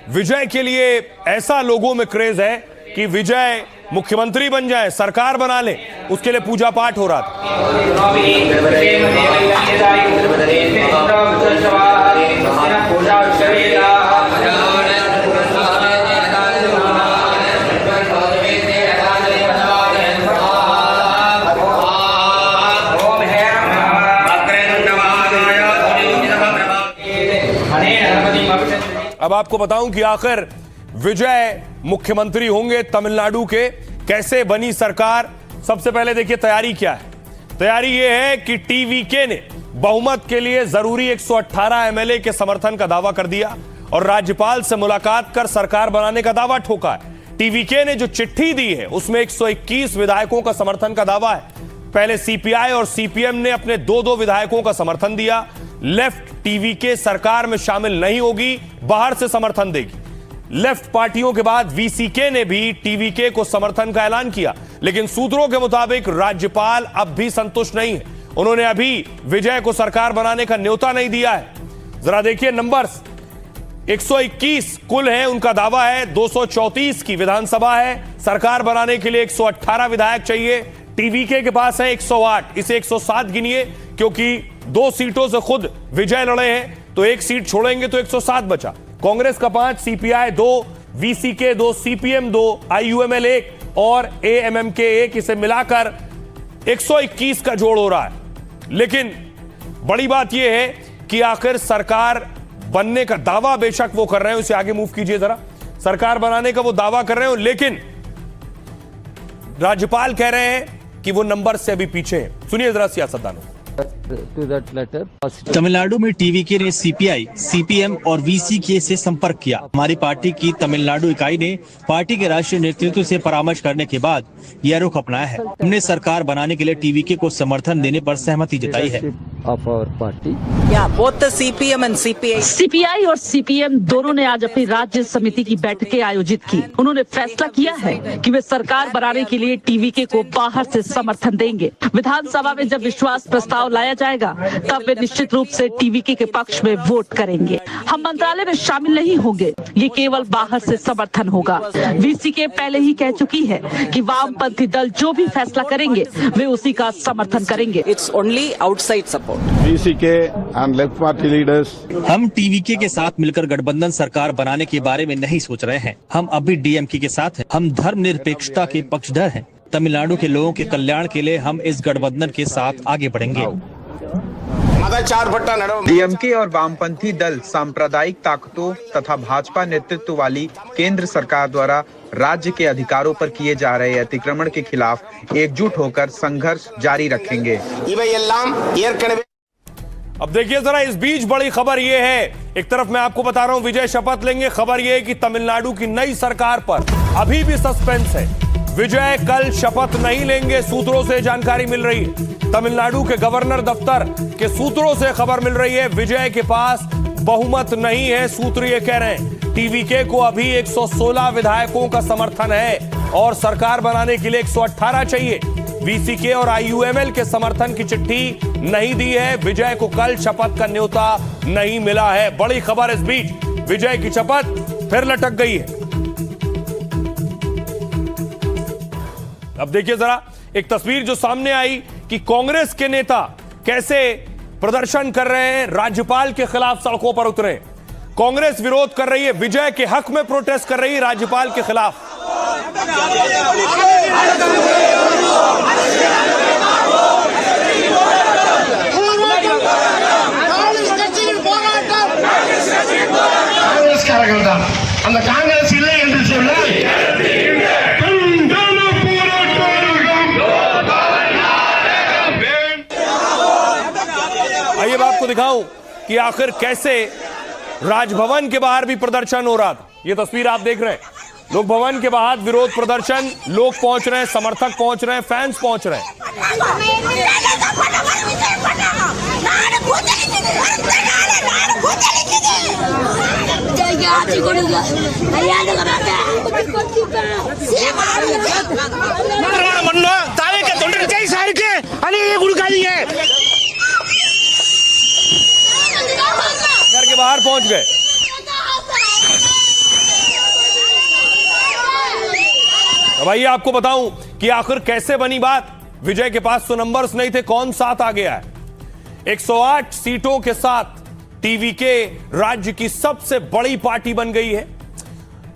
विजय के लिए ऐसा लोगों में क्रेज है कि विजय मुख्यमंत्री बन जाए, सरकार बना ले, उसके लिए पूजा पाठ हो रहा था। अब आपको बताऊं कि आखिर विजय मुख्यमंत्री होंगे तमिलनाडु के, कैसे बनी सरकार। सबसे पहले देखिए तैयारी क्या है। तैयारी यह है कि टीवीके ने बहुमत के लिए जरूरी 118 एमएलए के समर्थन का दावा कर दिया और राज्यपाल से मुलाकात कर सरकार बनाने का दावा ठोका है। टीवीके ने जो चिट्ठी दी है उसमें 121 विधायकों का समर्थन का दावा है। पहले सीपीआई और सीपीएम ने अपने 2-2 विधायकों का समर्थन दिया। लेफ्ट टीवीके सरकार में शामिल नहीं होगी, बाहर से समर्थन देगी। लेफ्ट पार्टियों के बाद वीसीके ने भी टीवीके को समर्थन का ऐलान किया, लेकिन सूत्रों के मुताबिक राज्यपाल अब भी संतुष्ट नहीं है। उन्होंने अभी विजय को सरकार बनाने का न्योता नहीं दिया है। जरा देखिए नंबर्स, 121 कुल है, उनका दावा है 234 की विधानसभा है, सरकार बनाने के लिए 118 विधायक चाहिए। टीवीके के पास है 108, इसे 107 गिनिए, क्योंकि 2 सीटों से खुद विजय लड़े हैं, तो 1 सीट छोड़ेंगे तो 107 बचा। कांग्रेस का 5, सीपीआई 2, वीसीके 2, सीपीएम 2, आईयूएमएल 1 और एएमएमके 1, इसे मिलाकर 121 का जोड़ हो रहा है। लेकिन बड़ी बात यह है कि आखिर सरकार बनने का दावा बेशक वो कर रहे हैं, उसे आगे मूव कीजिए जरा। सरकार बनाने का वो दावा कर रहे हो, लेकिन राज्यपाल कह रहे हैं कि वो नंबर से अभी पीछे हैं। सुनिए जरा सियासतदानों। तमिलनाडु में टीवीके ने सीपीआई, सीपीएम और वीसीके से संपर्क किया। हमारी पार्टी की तमिलनाडु इकाई ने पार्टी के राष्ट्रीय नेतृत्व से परामर्श करने के बाद यह रुख अपनाया है। हमने सरकार बनाने के लिए टीवीके को समर्थन देने पर सहमति जताई है। सीपीआई और सीपीएम दोनों ने आज अपनी राज्य समिति की बैठकें आयोजित की। उन्होंने फैसला किया है कि वे सरकार बनाने के लिए टीवीके को बाहर से समर्थन देंगे। विधानसभा में जब विश्वास प्रस्ताव लाया जाएगा तब वे निश्चित रूप से टीवीके के पक्ष में वोट करेंगे। हम मंत्रालय में शामिल नहीं होंगे, ये केवल बाहर से समर्थन होगा। वीसीके पहले ही कह चुकी है कि वामपंथी दल जो भी फैसला करेंगे वे उसी का समर्थन करेंगे। It's only outside support. VCK and left party leaders, हम टीवीके के साथ मिलकर गठबंधन सरकार बनाने के बारे में नहीं सोच रहे हैं। हम अभी डीएमके के साथ हैं। हम धर्मनिरपेक्षता के पक्षधर हैं। तमिलनाडु के लोगों के कल्याण के लिए हम इस गठबंधन के साथ आगे बढ़ेंगे। डीएमके और वामपंथी दल सांप्रदायिक ताकतों तथा भाजपा नेतृत्व वाली केंद्र सरकार द्वारा राज्य के अधिकारों पर किए जा रहे अतिक्रमण के खिलाफ एकजुट होकर संघर्ष जारी रखेंगे। अब देखिए जरा, इस बीच बड़ी खबर यह है, एक तरफ मैं आपको बता रहा हूं विजय शपथ लेंगे, खबर यह है कि तमिलनाडु की नई सरकार पर अभी भी सस्पेंस है। विजय कल शपथ नहीं लेंगे, सूत्रों से जानकारी मिल रही है। तमिलनाडु के गवर्नर दफ्तर के सूत्रों से खबर मिल रही है विजय के पास बहुमत नहीं है। सूत्र ये कह रहे हैं टीवीके को अभी 116 विधायकों का समर्थन है और सरकार बनाने के लिए 118 चाहिए। वीसीके और आईयूएमएल के समर्थन की चिट्ठी नहीं दी है। विजय को कल शपथ का न्योता नहीं मिला है। बड़ी खबर इस बीच, विजय की शपथ फिर लटक गई है। अब देखिए जरा एक तस्वीर जो सामने आई कि कांग्रेस के नेता कैसे प्रदर्शन कर रहे हैं, राज्यपाल के खिलाफ सड़कों पर उतरे। कांग्रेस विरोध कर रही है, विजय के हक में प्रोटेस्ट कर रही है राज्यपाल के खिलाफ। आइए मैं आपको दिखाऊं कि आखिर कैसे राजभवन के बाहर भी प्रदर्शन हो रहा था। ये तस्वीर आप देख रहे हैं, लोग भवन के बाहर विरोध प्रदर्शन, लोग पहुंच रहे हैं, समर्थक पहुंच रहे हैं, फैंस पहुंच रहे हैं। घर के बाहर पहुंच गए। अब आइए आपको बताऊं कि आखिर कैसे बनी बात। विजय के पास तो नंबर्स नहीं थे, कौन साथ आ गया है। 108 सीटों के साथ टीवीके राज्य की सबसे बड़ी पार्टी बन गई है,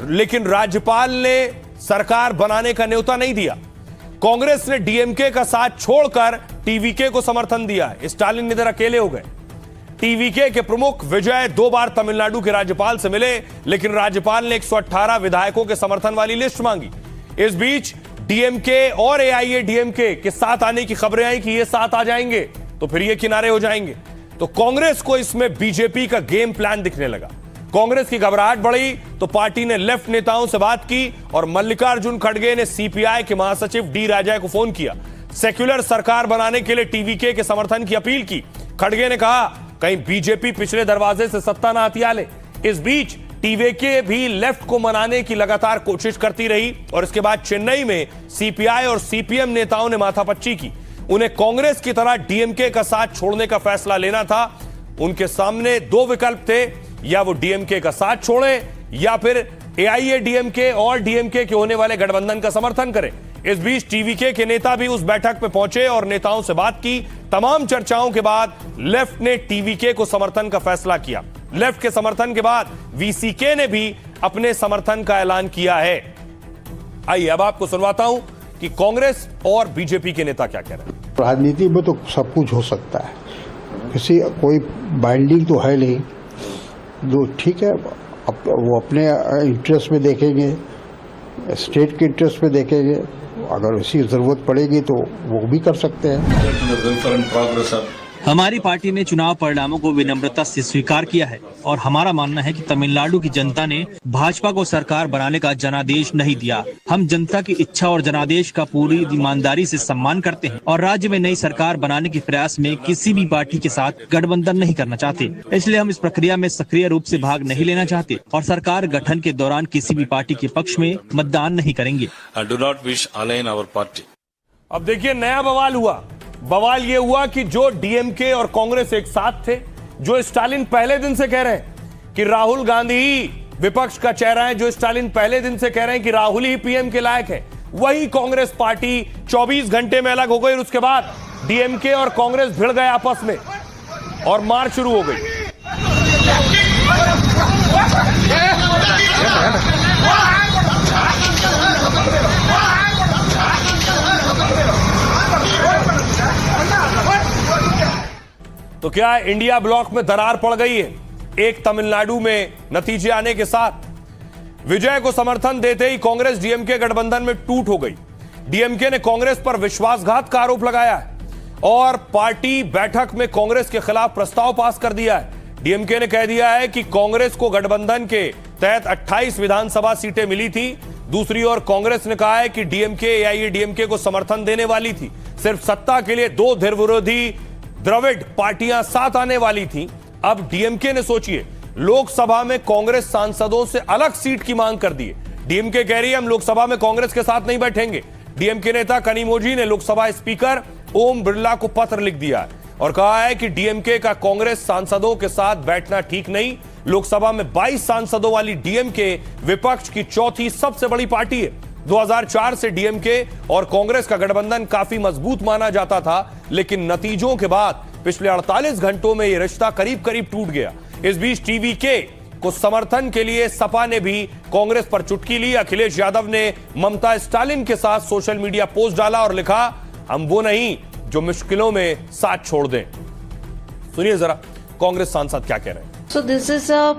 लेकिन राज्यपाल ने सरकार बनाने का न्योता नहीं दिया। कांग्रेस ने डीएमके का साथ छोड़कर टीवीके को समर्थन दिया है। स्टालिन इधर अकेले हो गए। टीवीके के प्रमुख विजय 2 बार तमिलनाडु के राज्यपाल से मिले, लेकिन राज्यपाल ने 118 विधायकों के समर्थन वाली लिस्ट मांगी। इस बीच डीएमके और एआईएडीएमके के साथ आने की खबरें आई कि ये साथ आ जाएंगे तो फिर ये किनारे हो जाएंगे। तो कांग्रेस को इसमें बीजेपी का गेम प्लान दिखने लगा। कांग्रेस की घबराहट बढ़ी तो पार्टी ने लेफ्ट नेताओं से बात की और मल्लिकार्जुन खड़गे ने सीपीआई के महासचिव डी राजा को फोन किया। सेक्युलर सरकार बनाने के लिए टीवीके के समर्थन की अपील की। खड़गे ने कहा कहीं बीजेपी पिछले दरवाजे से सत्ता ना हथिया ले। इस बीच टीवीके भी लेफ्ट को मनाने की लगातार कोशिश करती रही और इसके बाद चेन्नई में सीपीआई और सीपीएम नेताओं ने माथापच्ची की। उन्हें कांग्रेस की तरह डीएमके का साथ छोड़ने का फैसला लेना था। उनके सामने 2 विकल्प थे, या वो डीएमके का साथ छोड़ें या फिर एआईएडीएमके और डीएमके के होने वाले गठबंधन का समर्थन करें। इस बीच टीवीके के नेता भी उस बैठक में पहुंचे और नेताओं से बात की। तमाम चर्चाओं के बाद लेफ्ट ने टीवीके को समर्थन का फैसला किया। लेफ्ट के समर्थन के बाद वीसीके ने भी अपने समर्थन का ऐलान किया है। आइए अब आपको सुनवाता हूं कि कांग्रेस और बीजेपी के नेता क्या कह रहे हैं। राजनीति में तो सब कुछ हो सकता है, किसी कोई बाइंडिंग तो है नहीं। जो ठीक है वो अपने इंटरेस्ट में देखेंगे, स्टेट के इंटरेस्ट में देखेंगे। अगर ऐसी जरूरत पड़ेगी तो वो भी कर सकते हैं। हमारी पार्टी ने चुनाव परिणामों को विनम्रता से स्वीकार किया है और हमारा मानना है कि तमिलनाडु की जनता ने भाजपा को सरकार बनाने का जनादेश नहीं दिया। हम जनता की इच्छा और जनादेश का पूरी ईमानदारी से सम्मान करते हैं और राज्य में नई सरकार बनाने के प्रयास में किसी भी पार्टी के साथ गठबंधन नहीं करना चाहते। इसलिए हम इस प्रक्रिया में सक्रिय रूप से भाग नहीं लेना चाहते और सरकार गठन के दौरान किसी भी पार्टी के पक्ष में मतदान नहीं करेंगे। अब देखिए नया बवाल हुआ। बवाल यह हुआ कि जो डीएमके और कांग्रेस एक साथ थे, जो स्टालिन पहले दिन से कह रहे हैं कि राहुल गांधी ही विपक्ष का चेहरा है, जो स्टालिन पहले दिन से कह रहे हैं कि राहुल ही पीएम के लायक है, वही कांग्रेस पार्टी 24 घंटे में अलग हो गई। और उसके बाद डीएमके और कांग्रेस भिड़ गए आपस में और मार शुरू हो गई। तो क्या इंडिया ब्लॉक में दरार पड़ गई है? एक तमिलनाडु में नतीजे आने के साथ विजय को समर्थन देते ही कांग्रेस डीएमके गठबंधन में टूट हो गई। डीएमके ने कांग्रेस पर विश्वासघात का आरोप लगाया है और पार्टी बैठक में कांग्रेस के खिलाफ प्रस्ताव पास कर दिया है। डीएमके ने कह दिया है कि कांग्रेस को गठबंधन के तहत 28 विधानसभा सीटें मिली थी। दूसरी ओर कांग्रेस ने कहा है कि डीएमके एआईएडीएमके को समर्थन देने वाली थी। सिर्फ सत्ता के लिए 2 धीर विरोधी द्रविड़ पार्टियां साथ आने वाली थी। अब डीएमके ने सोचिए लोकसभा में कांग्रेस सांसदों से अलग सीट की मांग कर दी है। डीएमके कह रही है हम लोकसभा में कांग्रेस के साथ नहीं बैठेंगे। डीएमके नेता कनिमोझी ने लोकसभा स्पीकर ओम बिरला को पत्र लिख दिया है और कहा है कि डीएमके का कांग्रेस सांसदों के साथ बैठना ठीक नहीं। लोकसभा में 22 सांसदों वाली डीएमके विपक्ष की चौथी सबसे बड़ी पार्टी है। 2004 से डीएमके और कांग्रेस का गठबंधन काफी मजबूत माना जाता था, लेकिन नतीजों के बाद पिछले 48 घंटों में यह रिश्ता करीब करीब टूट गया। इस बीच टीवीके को समर्थन के लिए सपा ने भी कांग्रेस पर चुटकी ली। अखिलेश यादव ने ममता स्टालिन के साथ सोशल मीडिया पोस्ट डाला और लिखा हम वो नहीं जो मुश्किलों में साथ छोड़ दें। सुनिए जरा कांग्रेस सांसद क्या कह रहे हैं। So this is a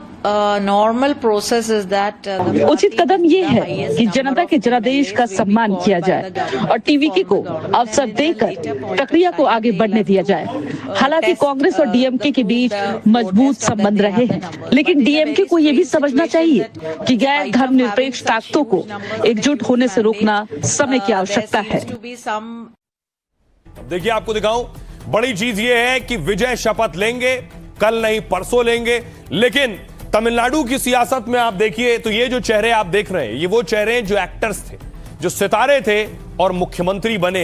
normal process is that उचित कदम ये है कि जनता के जनादेश का सम्मान किया जाए और टीवीके को अवसर देकर प्रक्रिया को आगे बढ़ने दिया जाए। हालांकि कांग्रेस और डीएमके के बीच मजबूत संबंध रहे हैं, लेकिन डीएमके को ये भी समझना चाहिए कि गैर धर्मनिरपेक्ष ताकतों को एकजुट होने से रोकना समय की आवश्यकता है। देखिए आपको दिखाऊं, बड़ी चीज ये है कि विजय शपथ लेंगे, कल नहीं परसों लेंगे। लेकिन तमिलनाडु की सियासत में आप देखिए तो ये जो चेहरे आप देख रहे हैं, ये वो चेहरे हैं जो एक्टर्स थे, जो सितारे थे और मुख्यमंत्री बने।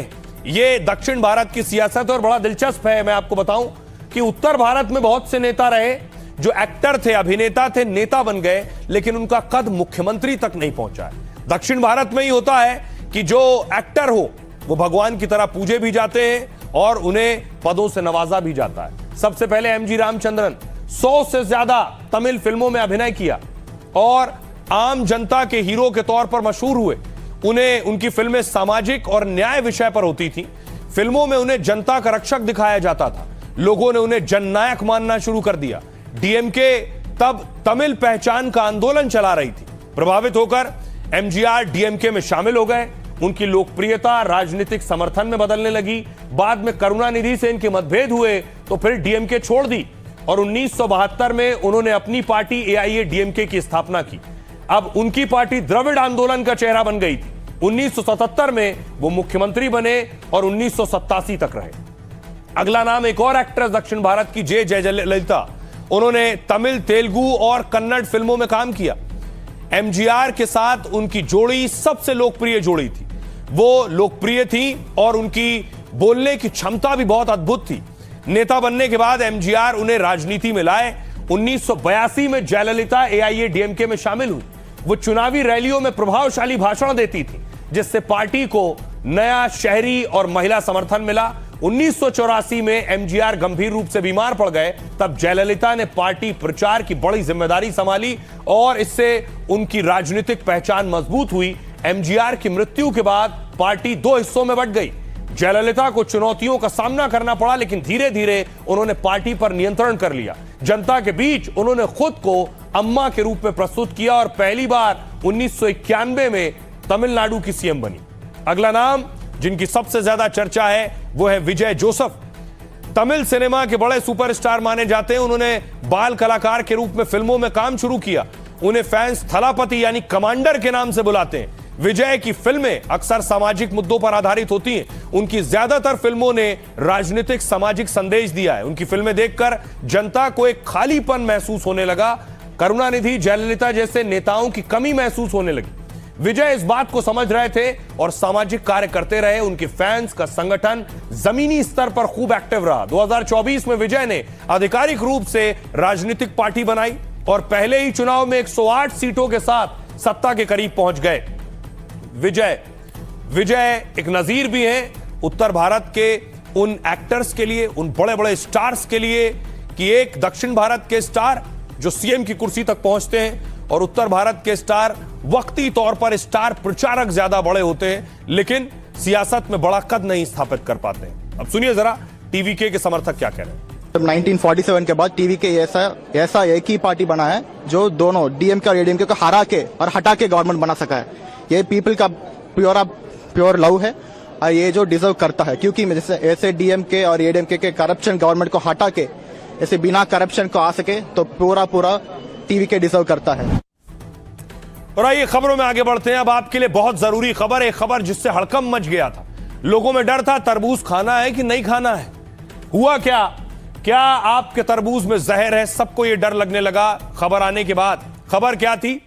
ये दक्षिण भारत की सियासत और बड़ा दिलचस्प है। मैं आपको बताऊं कि उत्तर भारत में बहुत से नेता रहे जो एक्टर थे, अभिनेता थे, नेता बन गए, लेकिन उनका कद मुख्यमंत्री तक नहीं पहुंचा है। दक्षिण भारत में ही होता है कि जो एक्टर हो वो भगवान की तरह पूजे भी जाते हैं और उन्हें पदों से नवाजा भी जाता है। सबसे पहले एमजी रामचंद्रन 100 से ज्यादा तमिल फिल्मों में अभिनय किया और आम जनता के हीरो के तौर पर मशहूर हुए। उन्हें उनकी फिल्में सामाजिक और न्याय विषय पर होती थी। फिल्मों में उन्हें जनता का रक्षक दिखाया जाता था। लोगों ने उन्हें जननायक मानना शुरू कर दिया। डीएमके तब तमिल पहचान का आंदोलन चला रही थी। प्रभावित होकर एमजीआर डीएमके में शामिल हो गए। उनकी लोकप्रियता राजनीतिक समर्थन में बदलने लगी। बाद में करुणानिधि से इनके मतभेद हुए तो फिर डीएमके छोड़ दी और 1972 में उन्होंने अपनी पार्टी एआईएडीएमके की स्थापना की। अब उनकी पार्टी द्रविड़ आंदोलन का चेहरा बन गई थी। 1977 में वो मुख्यमंत्री बने और 1987 तक रहे। अगला नाम एक और एक्ट्रेस दक्षिण भारत की जे जयललिता। उन्होंने तमिल, तेलुगु और कन्नड़ फिल्मों में काम किया। एमजीआर के साथ उनकी जोड़ी सबसे लोकप्रिय जोड़ी थी। वो लोकप्रिय थी और उनकी बोलने की क्षमता भी बहुत अद्भुत थी। नेता बनने के बाद एमजीआर उन्हें राजनीति में लाए। 1982 में जयललिता एआईएडीएमके में शामिल हुई। वो चुनावी रैलियों में प्रभावशाली भाषण देती थी, जिससे पार्टी को नया शहरी और महिला समर्थन मिला। 1984 में एमजीआर गंभीर रूप से बीमार पड़ गए। तब जयललिता ने पार्टी प्रचार की बड़ी जिम्मेदारी संभाली और इससे उनकी राजनीतिक पहचान मजबूत हुई। एमजीआर की मृत्यु के बाद पार्टी दो हिस्सों में बंट गई। जयललिता को चुनौतियों का सामना करना पड़ा, लेकिन धीरे धीरे उन्होंने पार्टी पर नियंत्रण कर लिया। जनता के बीच उन्होंने खुद को अम्मा के रूप में प्रस्तुत किया और पहली बार 1991 में तमिलनाडु की सीएम बनी। अगला नाम जिनकी सबसे ज्यादा चर्चा है वो है विजय जोसेफ। तमिल सिनेमा के बड़े सुपरस्टार माने जाते हैं। उन्होंने बाल कलाकार के रूप में फिल्मों में काम शुरू किया। उन्हें फैंस थलापति यानी कमांडर के नाम से बुलाते हैं। विजय की फिल्में अक्सर सामाजिक मुद्दों पर आधारित होती हैं। उनकी ज्यादातर फिल्मों ने राजनीतिक सामाजिक संदेश दिया है। उनकी फिल्में देखकर जनता को एक खालीपन महसूस होने लगा। करुणानिधि, जयललिता जैसे नेताओं की कमी महसूस होने लगी। विजय इस बात को समझ रहे थे और सामाजिक कार्य करते रहे। उनके फैंस का संगठन जमीनी स्तर पर खूब एक्टिव रहा। 2024 में विजय ने आधिकारिक रूप से राजनीतिक पार्टी बनाई और पहले ही चुनाव में 108 सीटों के साथ सत्ता के करीब पहुंच गए। विजय एक नजीर भी हैं उत्तर भारत के उन एक्टर्स के लिए, उन बड़े बड़े स्टार्स के लिए कि एक दक्षिण भारत के स्टार जो सीएम की कुर्सी तक पहुंचते हैं और उत्तर भारत के स्टार वक्ती तौर पर स्टार प्रचारक ज्यादा बड़े होते हैं, लेकिन सियासत में बड़ा कद नहीं स्थापित कर पाते हैं। अब सुनिए जरा टीवीके के समर्थक क्या कह रहे हैं। 1947 के बाद टीवीके ऐसा एक ही पार्टी बना है जो दोनों डीएमके और एडीएमके को हरा के और हटा के गवर्नमेंट बना सका है। ये पीपल का प्योर लव है और ये जो डिजर्व करता है, क्योंकि जैसे ऐसे डीएमके और एडीएमके के करप्शन गवर्नमेंट को हटा के ऐसे बिना करप्शन को आ सके तो पूरा टीवीके डिजर्व करता है। और आइए खबरों में आगे बढ़ते हैं। अब आपके लिए बहुत जरूरी खबर, एक खबर जिससे हड़कंप मच गया था। लोगों में डर था तरबूज खाना है कि नहीं खाना है। हुआ क्या आपके तरबूज में जहर है? सबको यह डर लगने लगा खबर आने के बाद। खबर क्या थी?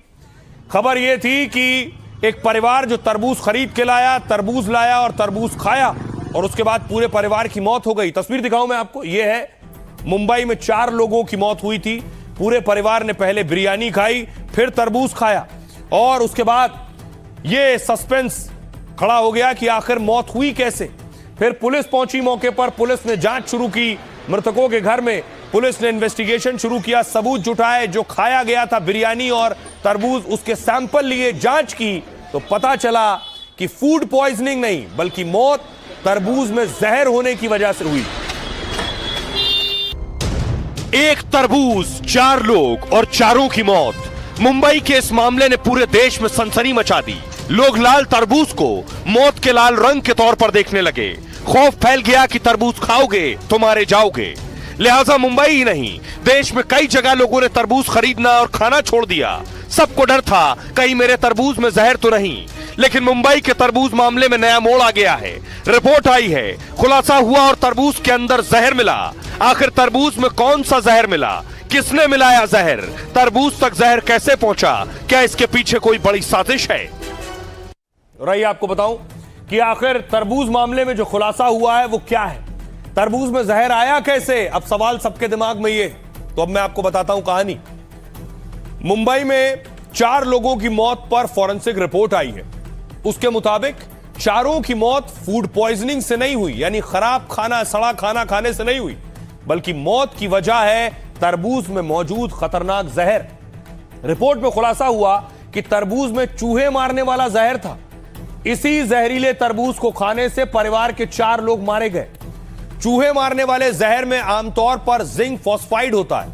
खबर यह थी कि एक परिवार जो तरबूज खरीद के लाया, तरबूज लाया और तरबूज खाया और उसके बाद पूरे परिवार की मौत हो गई। तस्वीर दिखाऊं मैं आपको। यह है मुंबई में 4 लोगों की मौत हुई थी। पूरे परिवार ने पहले बिरयानी खाई, फिर तरबूज खाया और उसके बाद यह सस्पेंस खड़ा हो गया कि आखिर मौत हुई कैसे। फिर पुलिस पहुंची मौके पर। पुलिस ने जांच शुरू की मृतकों के घर में। पुलिस ने इन्वेस्टिगेशन शुरू किया, सबूत जुटाए। जो खाया गया था बिरयानी और तरबूज, उसके सैंपल लिए, जांच की तो पता चला कि फूड पॉइजनिंग नहीं बल्कि मौत तरबूज में जहर होने की वजह से हुई। एक तरबूज, 4 लोग और चारों की मौत। मुंबई के इस मामले ने पूरे देश में सनसनी मचा दी। लोग लाल तरबूज को मौत के लाल रंग के तौर पर देखने लगे। खौफ फैल गया कि तरबूज खाओगे तो मारे जाओगे। लिहाजा मुंबई ही नहीं, देश में कई जगह लोगों ने तरबूज खरीदना और खाना छोड़ दिया। सबको डर था कहीं मेरे तरबूज में जहर तो नहीं। लेकिन मुंबई के तरबूज मामले में नया मोड़ आ गया है। रिपोर्ट आई है, खुलासा हुआ और तरबूज के अंदर जहर मिला। आखिर तरबूज में कौन सा जहर मिला? किसने मिलाया जहर? तरबूज तक जहर कैसे पहुंचा? क्या इसके पीछे कोई बड़ी साजिश है? और आइए आपको बताऊं कि आखिर तरबूज मामले में जो खुलासा हुआ है वो क्या है। तरबूज में जहर आया कैसे? अब सवाल सबके दिमाग में ये। तो अब मैं आपको बताता हूं कहानी। मुंबई में 4 लोगों की मौत पर फॉरेंसिक रिपोर्ट आई है। उसके मुताबिक चारों की मौत फूड पॉइजनिंग से नहीं हुई, यानी खराब खाना, सड़ा खाना खाने से नहीं हुई, बल्कि मौत की वजह है तरबूज में मौजूद खतरनाक जहर। रिपोर्ट में खुलासा हुआ कि तरबूज में चूहे मारने वाला जहर था। इसी जहरीले तरबूज को खाने से परिवार के 4 लोग मारे गए। चूहे मारने वाले जहर में आमतौर पर जिंक फॉस्फाइड होता है।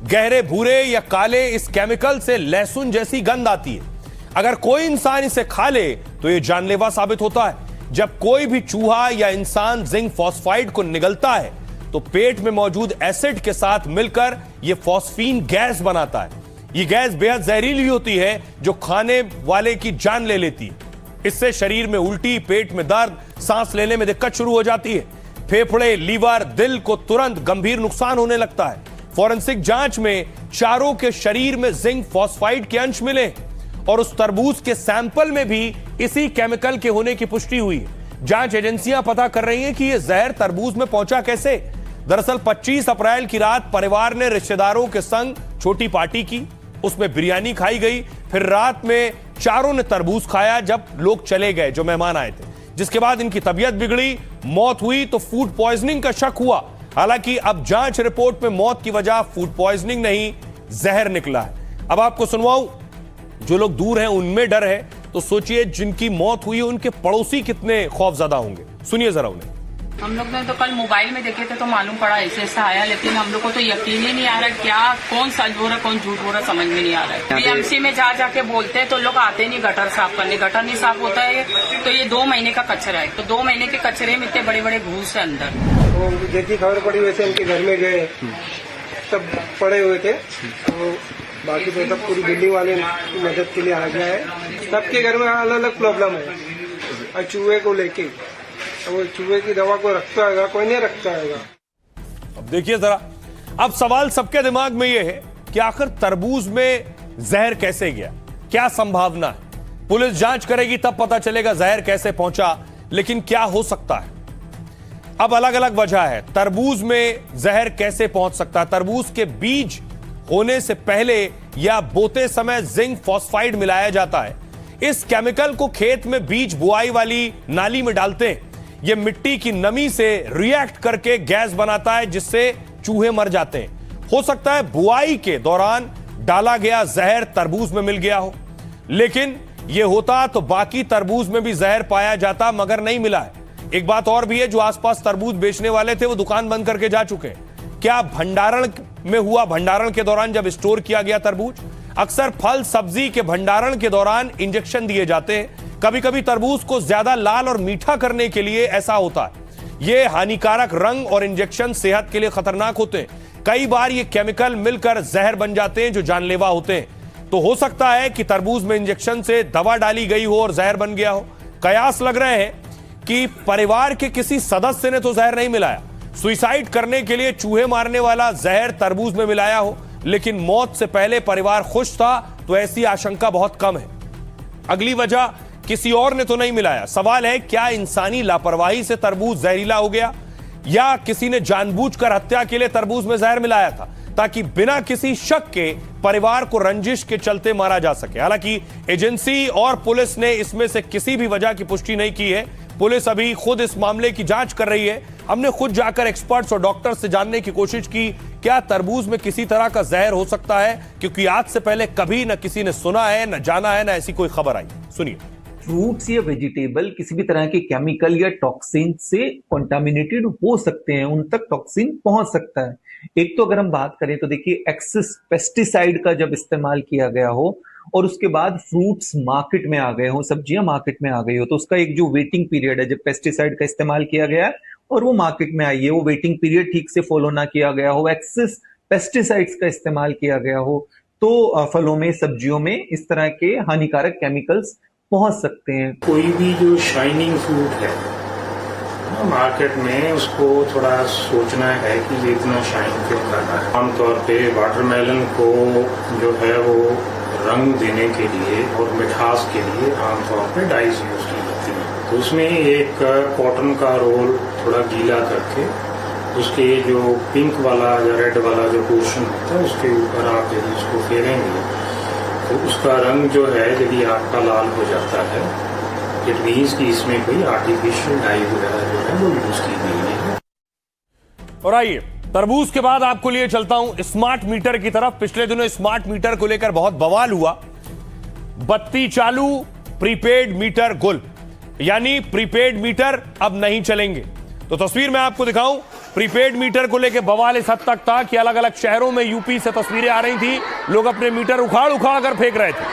गहरे भूरे या काले इस केमिकल से लहसुन जैसी गंध आती है। अगर कोई इंसान इसे खा ले तो यह जानलेवा साबित होता है। जब कोई भी चूहा या इंसान जिंक फॉस्फाइड को निगलता है तो पेट में मौजूद एसिड के साथ मिलकर यह फॉस्फीन गैस बनाता है। यह गैस बेहद जहरीली होती है जो खाने वाले की जान ले लेती है। इससे शरीर में उल्टी, पेट में दर्द, सांस लेने में दिक्कत शुरू हो जाती है। फेफड़े, लीवर, दिल को तुरंत गंभीर नुकसान होने लगता है। फॉरेंसिक जांच में चारों के शरीर में जिंक फॉस्फाइड के अंश मिले और उस तरबूज के सैंपल में भी इसी केमिकल के होने की पुष्टि हुई है। जांच एजेंसियां पता कर रही हैं कि यह जहर तरबूज में पहुंचा कैसे। दरअसल 25 अप्रैल की रात परिवार ने रिश्तेदारों के संग छोटी पार्टी की, उसमें बिरयानी खाई गई। फिर रात में चारों ने तरबूज खाया जब लोग चले गए, जो मेहमान आए थे, जिसके बाद इनकी तबीयत बिगड़ी, मौत हुई तो फूड पॉइजनिंग का शक हुआ। हालांकि अब जांच रिपोर्ट में मौत की वजह फूड पॉइजनिंग नहीं, जहर निकला है। अब आपको सुनवाऊं, जो लोग दूर हैं उनमें डर है, तो सोचिए जिनकी मौत हुई उनके पड़ोसी कितने खौफजदा होंगे। सुनिए जरा उन्हें। हम लोग ने तो कल मोबाइल में देखे थे तो मालूम पड़ा ऐसे ऐसा आया, लेकिन हम लोग को तो यकीन ही नहीं आ रहा क्या कौन सच बोल रहा कौन झूठ बोल रहा समझ में नहीं आ रहा है। बीएमसी में जाके बोलते हैं तो लोग आते नहीं गटर साफ करने, गटर नहीं साफ होता है तो ये 2 महीने का कचरा है। तो 2 महीने के कचरे में इतने बड़े बड़े घूस है अंदर। जैसी खबर पड़ी वैसे उनके घर में गए, सब पड़े हुए थे, तो बाकी तो सब पूरी बिल्डिंग वाले की मदद के लिए आ गया है। सबके घर में अलग अलग प्रॉब्लम है और चूहे को लेके, वो चूहे की दवा को रखता है, कोई नहीं रखता है। अब देखिए जरा, अब सवाल सबके दिमाग में यह है कि आखिर तरबूज में जहर कैसे गया, क्या संभावना है। पुलिस जांच करेगी तब पता चलेगा जहर कैसे पहुंचा, लेकिन क्या हो सकता है। अब अलग अलग वजह है तरबूज में जहर कैसे पहुंच सकता है। तरबूज के बीज होने से पहले या बोते समय जिंक फॉस्फाइड मिलाया जाता है। इस केमिकल को खेत में बीज बुआई वाली नाली में डालते हैं। यह मिट्टी की नमी से रिएक्ट करके गैस बनाता है, जिससे चूहे मर जाते हैं। हो सकता है बुआई के दौरान डाला गया जहर तरबूज में मिल गया हो, लेकिन यह होता तो बाकी तरबूज में भी जहर पाया जाता, मगर नहीं मिला है। एक बात और भी है, जो आसपास तरबूज बेचने वाले थे वो दुकान बंद करके जा चुके हैं। क्या भंडारण में हुआ, भंडारण के दौरान जब स्टोर किया गया तरबूज, अक्सर फल सब्जी के भंडारण के दौरान इंजेक्शन दिए जाते हैं। कभी कभी तरबूज को ज्यादा लाल और मीठा करने के लिए ऐसा होता है। यह हानिकारक रंग और इंजेक्शन सेहत के लिए खतरनाक होते हैं। कई बार ये केमिकल मिलकर जहर बन जाते हैं जो जानलेवा होते हैं। तो हो सकता है कि तरबूज में इंजेक्शन से दवा डाली गई हो और जहर बन गया हो। कयास लग रहे हैं कि परिवार के किसी सदस्य ने तो जहर नहीं मिलाया, सुसाइड करने के लिए चूहे मारने वाला जहर तरबूज में मिलाया हो, लेकिन मौत से पहले परिवार खुश था, तो ऐसी आशंका बहुत कम है। अगली वजह, किसी और ने तो नहीं मिलाया। सवाल है, क्या इंसानी लापरवाही से तरबूज जहरीला हो गया, या किसी ने जानबूझकर हत्या के लिए तरबूज में जहर मिलाया था ताकि बिना किसी शक के परिवार को रंजिश के चलते मारा जा सके। हालांकि एजेंसी और पुलिस ने इसमें से किसी भी वजह की पुष्टि नहीं की है। पुलिस अभी खुद इस मामले की जांच कर रही है। हमने खुद जाकर एक्सपर्ट्स और डॉक्टर्स से जानने की कोशिश की, क्या तरबूज में किसी तरह का जहर हो सकता है, क्योंकि आज से पहले कभी न किसी ने सुना है, न जाना है, न ऐसी कोई खबर आई। सुनिए। फ्रूट्स या वेजिटेबल किसी भी तरह के केमिकल या टॉक्सिन से कंटामिनेटेड हो सकते हैं, उन तक टॉक्सिन पहुंच सकता है। एक तो अगर हम बात करें तो देखिए, एक्सेस पेस्टिसाइड का जब इस्तेमाल किया गया हो और उसके बाद फ्रूट्स मार्केट में आ गए हो, सब्जियां मार्केट में आ गई हो, तो उसका एक जो वेटिंग पीरियड है, जब पेस्टिसाइड का इस्तेमाल किया गया है और वो मार्केट में आई है, वो वेटिंग पीरियड ठीक से फॉलो ना किया गया हो, एक्सेस पेस्टिसाइड्स का इस्तेमाल किया गया हो, तो फलों में, सब्जियों में इस तरह के हानिकारक केमिकल्स पहुंच सकते हैं। कोई भी जो शाइनिंग फ्रूट है मार्केट में, उसको थोड़ा सोचना है कि ये इतना शाइन क्यों कर रहा है। आमतौर पे वाटरमेलन को जो है वो रंग देने के लिए और मिठास के लिए आमतौर पे डाइज यूज की जाती है। तो उसमें एक कॉटन का रोल थोड़ा गीला करके उसके जो पिंक वाला या रेड वाला जो पोर्शन होता है उसके ऊपर आप यदि उसको फेरेंगे तो उसका रंग जो है यदि आपका लाल हो जाता है इट मीन्स कि इसमें कोई आर्टिफिशियल डाई वगैरह जो है वो यूज की गई है। और आइए तरबूज के बाद आपको लिए चलता हूं स्मार्ट मीटर की तरफ। पिछले दिनों स्मार्ट मीटर को लेकर बहुत बवाल हुआ। बत्ती चालू, प्रीपेड मीटर गुल, यानी प्रीपेड मीटर अब नहीं चलेंगे। तो तस्वीर मैं आपको दिखाऊं, प्रीपेड मीटर को लेकर बवाल इस हद तक था कि अलग अलग शहरों में यूपी से तस्वीरें आ रही थी, लोग अपने मीटर उखाड़ उखाड़ कर फेंक रहे थे।